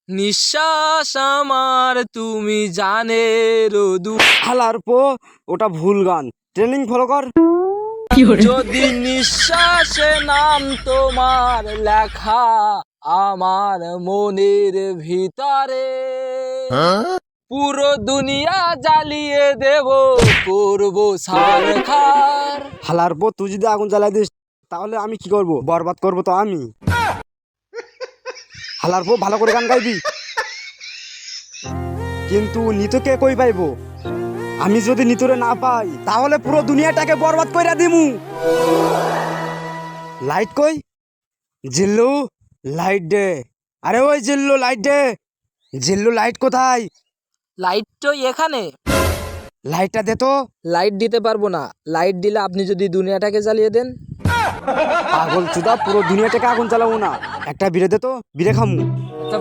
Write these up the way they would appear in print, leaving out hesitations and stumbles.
নিঃশ্বাস আমার তুমি জানে রোদু। হালার পো, ওটা ভুল গান, ট্রেনিং ফলো কর। যদি নিঃশ্বাসে নাম তোমার লেখা আমার মনের ভিতরে, পুরো দুনিয়া জ্বালিয়ে দেব, করবো সারখার। হালার পো, তুই যদি আগুন জ্বালাই দিস তাহলে আমি কি করব? বরবাদ করব তো আমি। হালার পো, ভালো করে গান গাইবি। কিন্তু নিতুকে কই পাইবো? আমি যদি নিতুরে না পাই তাহলে পুরো দুনিয়াটাকে বরবাদ কইরা দিমু। লাইট কই? জিল্লু, লাইট দে। আরে ওই জিল্লু, লাইট দে। জিল্লু, লাইট কোথায়? লাইট তো এখানে। লাইটটা দে তো। লাইট দিতে পারবো না। লাইট দিলে আপনি যদি দুনিয়াটাকে জ্বালিয়ে দেন। পাগল চুদা, পুরো দুনিয়াটাকে আগুন জ্বালাবো না। একটা বিড়ে দে তো, বিড়ে খামু। তা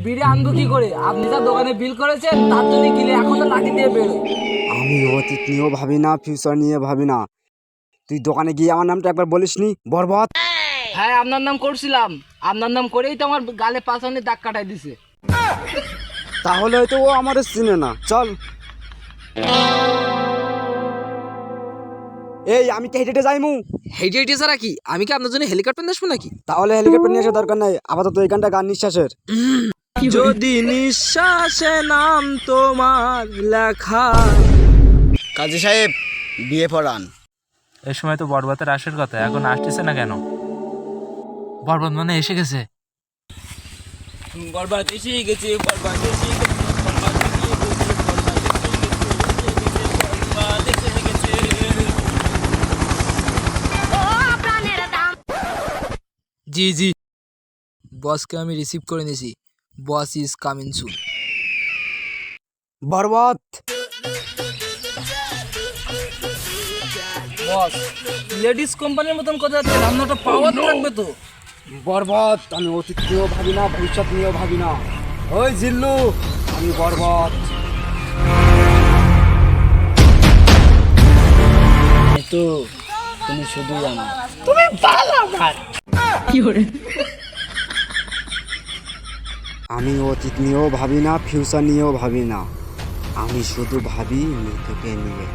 বিড়ে আনবো কি করে? আপনি যা দোকানে বিল করেছেন তার জন্য কিনে এখন তো লাঠি দিয়ে বেরো। আমি অতীত নিয়েও ভাবি না, ফিউচার নিয়ে ভাবি না। তুই দোকানে গিয়ে আমার নামটা একবার বলিসনি? বরবাদ। হ্যাঁ, আপনার নাম করছিলাম। আপনার নাম করেই তো আমার গালে পাছনে দাগ কাটাই দিছে। তাহলে হয়তো ও আমার চিনে না। চল। এই, আমি কি হেঁটে হেঁটে যাইমু? হেঁটে হেঁটে ছাড়া কি? আমি কি আপনার জন্য হেলিকপ্টার আসবো নাকি? তাহলে হেলিকপ্টার নিয়ে আসার দরকার নাই। আপাতত এখানটা গান নিঃশ্বাসের। যদি নিঃশ্বাসে নাম তোমার লেখা। কাজী সাহেব, বিয়ে পড়ান। এই সময় তো বরবাদের আসার কথা, এখন আসতেছে না কেন? বরবাদ মানে এসে গেছে। বরবাদ এসে গেছে, বরবাদ এসে গেছে। জি জি, বসকে আমি রিসিভ করে নিয়েছি। Boss is coming soon. Borbaad. Boss, ladies কোম্পানির মতন কথা যাচ্ছে, রান্নাটা পাওয়ার থাকবে তো। বরবাদ, আমি অতীত নিয়েও ভাবি না, ভবিষ্যৎ নিয়েও ভাবি না। ওই জিল্লু, আমি বরবাদ। তো তুমি শুধু আমার। আমি অতীত নিয়েও ভাবি না, ফিউচার নিয়েও ভাবি না। আমি শুধু ভাবি নিতুকে নিয়ে।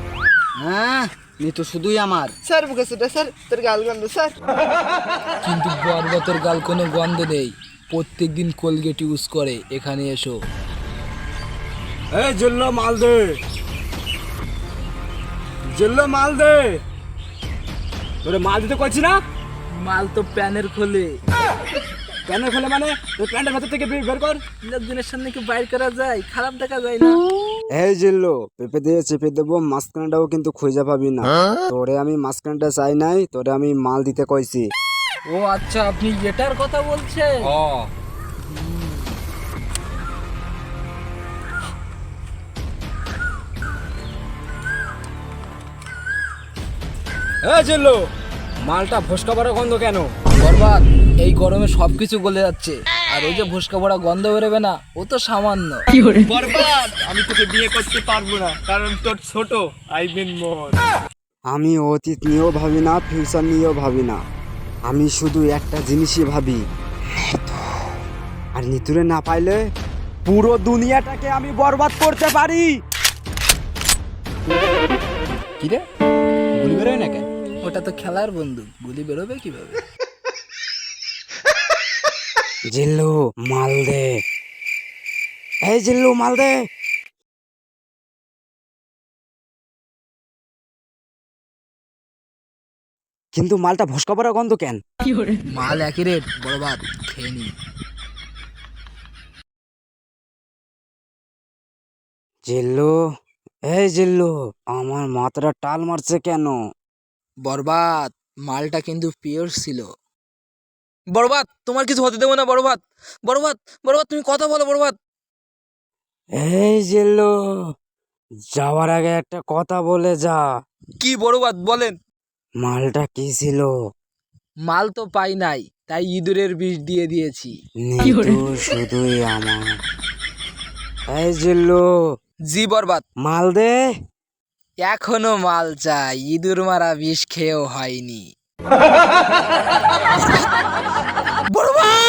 হ্যাঁ, নিতু শুধুই আমার। স্যার বুকে সুটা স্যার, তোর গাল গন্ধ স্যার। কিন্তু বরবাতের গাল কোনো গন্ধ নেই। প্রত্যেকদিন কোলগেট ইউজ করে। এখানে এসো। এই জিল্লু, মাল দে। জিল্লু, মাল দে। তোরে মাল দিতে কইছি না? মাল তো প্যানের খোলে। প্যানের ফেলে মানে? তুই প্যান্টের ভেতর থেকে বের কর। লোকজনের সামনে কি বাইর করা যায়? খারাপ দেখা যায় না। এই জিল্লু, পেঁপে দিয়ে চেপে দেবো, মাঝখানটাও কিন্তু খুঁজে পাবি না। তোরে আমি মাঝখানটা চাই নাই, তোরে আমি মাল দিতে কইছি। ও আচ্ছা, আপনি এটার কথা বলছেন? এই জিল্লু, মালটা ফসকা বড় গন্ধ কেন? বরবাদ, এই গরমে সবকিছু গলে যাচ্ছে। আর ওই যে ভুসকা ভরা গন্ধ বেরোবে না, ও তো সামান্য। বরবাদ, আমি তোকে বিয়ে করতে পারবো না, কারণ তোর ছোট আইবেন মোহন। আমি অতীত নিয়েও ভাবি না, ফিউচার নিয়েও ভাবি না। আমি শুধু একটা জিনিসই ভাবি, নিতু। আর নিতুরে না পাইলে পুরো দুনিয়াটাকে আমি বরবাদ করতে পারি। কি রে, গুলি বেরোয় না কেন? ওটা তো খেলার বন্দুক, গুলি বেরোবে কিভাবে? জিল্লু, মাল দে। এই জিল্লু, মাল দে। কিন্তু মালটা ভসকা পড়া গন্ধ কেন? মাল একই রেট। বরবাদ, খেয়ে নি। জিল্লু, এই জিল্লু, আমার মাথাটা টাল মারছে কেন? বরবাদ, মালটা কিন্তু পিওর ছিল। বরবাদ, তোমার কিছু হতে দেবো না। বরবাদ, বরবাদ, বরবাদ, তুমি কথা বলো। বরবাদ, এই জিল্লু, যাওয়ার আগে একটা কথা বলে যা। কি বরবাদ বলেন? মালটা কি ছিল? মাল তো পাই নাই, তাই ইঁদুরের বিষ দিয়ে দিয়েছি। নিতু শুধুই আমার। এই জিল্লু, জি বরবাদ। মাল দে। এখনো মাল চাই, ইঁদুর মারা বিষ খেয়েও হয়নি। বরবাদ।